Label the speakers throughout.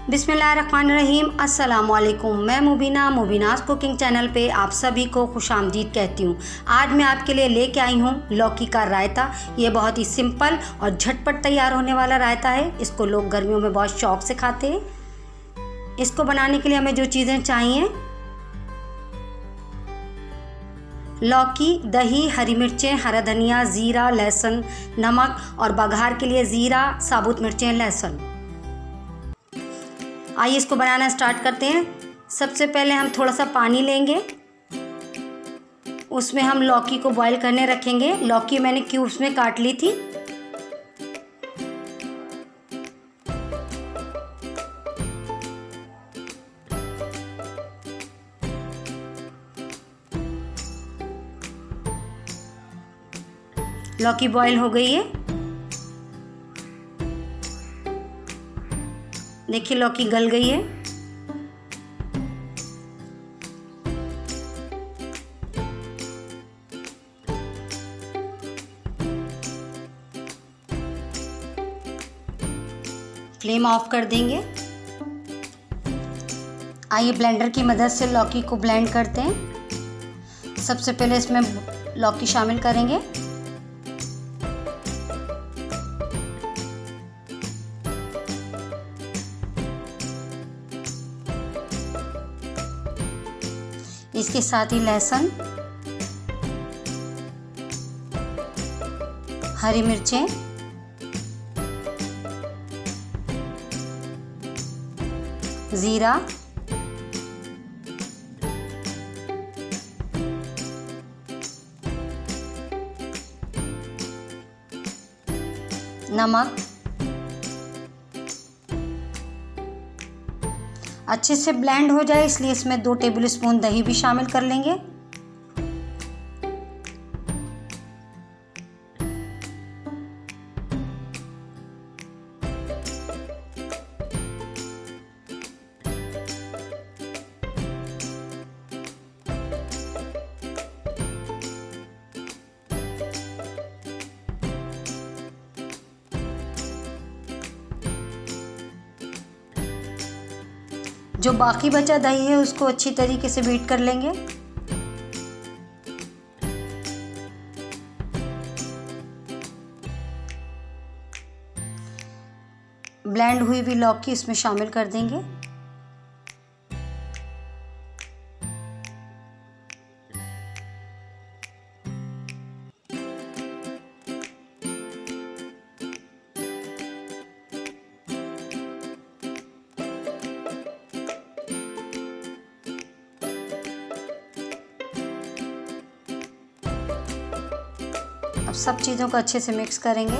Speaker 1: बिस्मिल्लाहिर्रहमानिर्रहीम। अस्सलाम वालेकुम। मैं मुबीनाज़ कुकिंग चैनल पे आप सभी को खुशामदीद कहती हूँ। आज मैं आपके लिए लेके आई हूँ लौकी का रायता। ये बहुत ही सिंपल और झटपट तैयार होने वाला रायता है। इसको लोग गर्मियों में बहुत शौक़ से खाते हैं। इसको बनाने के लिए हमें जो चीज़ें चाहिए, लौकी, दही, हरी मिर्चें, हरा धनिया, ज़ीरा, लहसुन, नमक और बघार के लिए ज़ीरा, साबुत मिर्चें, लहसुन। आइए इसको बनाना स्टार्ट करते हैं। सबसे पहले हम थोड़ा सा पानी लेंगे, उसमें हम लौकी को बॉईल करने रखेंगे। लौकी मैंने क्यूब्स में काट ली थी। लौकी बॉईल हो गई है। देखिए लौकी गल गई है। फ्लेम ऑफ कर देंगे। आइए ब्लेंडर की मदद से लौकी को ब्लेंड करते हैं। सबसे पहले इसमें लौकी शामिल करेंगे। इसके साथ ही लहसुन, हरी मिर्चें, ज़ीरा, नमक, अच्छे से ब्लेंड हो जाए इसलिए इसमें 2 टेबलस्पून दही भी शामिल कर लेंगे। जो बाकी बचा दही है उसको अच्छी तरीके से बीट कर लेंगे। ब्लेंड हुई हुई लौकी इसमें शामिल कर देंगे। अब सब चीज़ों को अच्छे से मिक्स करेंगे।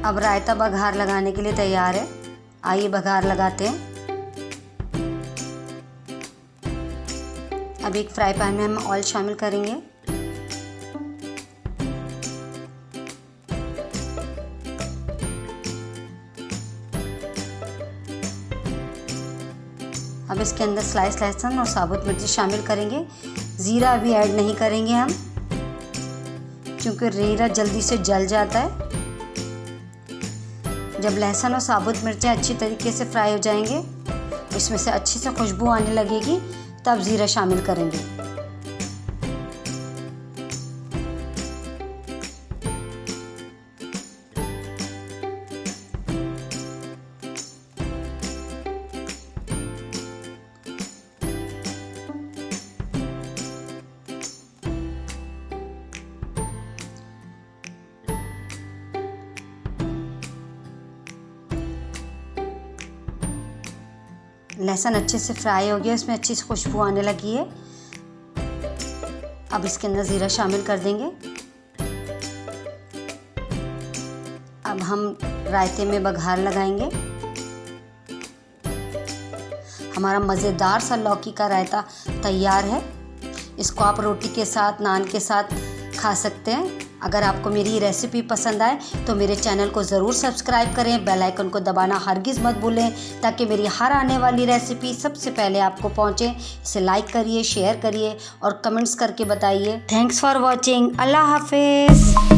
Speaker 1: अब रायता बघार लगाने के लिए तैयार है। आइए बघार लगाते हैं। अब एक फ्राई पैन में हम ऑयल शामिल करेंगे। अब इसके अंदर स्लाइस लहसुन और साबुत मिर्ची शामिल करेंगे। ज़ीरा अभी ऐड नहीं करेंगे हम, क्योंकि ज़ीरा जल्दी से जल जाता है। जब लहसुन और साबुत मिर्चें अच्छी तरीके से फ्राई हो जाएंगे, इसमें से अच्छी से खुशबू आने लगेगी, तब ज़ीरा शामिल करेंगे। लहसुन अच्छे से फ्राई हो गया, इसमें अच्छी सी खुशबू आने लगी है। अब इसके अंदर ज़ीरा शामिल कर देंगे। अब हम रायते में बघार लगाएंगे। हमारा मज़ेदार सा लौकी का रायता तैयार है। इसको आप रोटी के साथ, नान के साथ खा सकते हैं। अगर आपको मेरी रेसिपी पसंद आए तो मेरे चैनल को ज़रूर सब्सक्राइब करें, बेल आइकन को दबाना हरगिज़ मत भूलें ताकि मेरी हर आने वाली रेसिपी सबसे पहले आपको पहुंचे। इसे लाइक करिए, शेयर करिए और कमेंट्स करके बताइए। Thanks for watching. अल्लाह हाफिज़।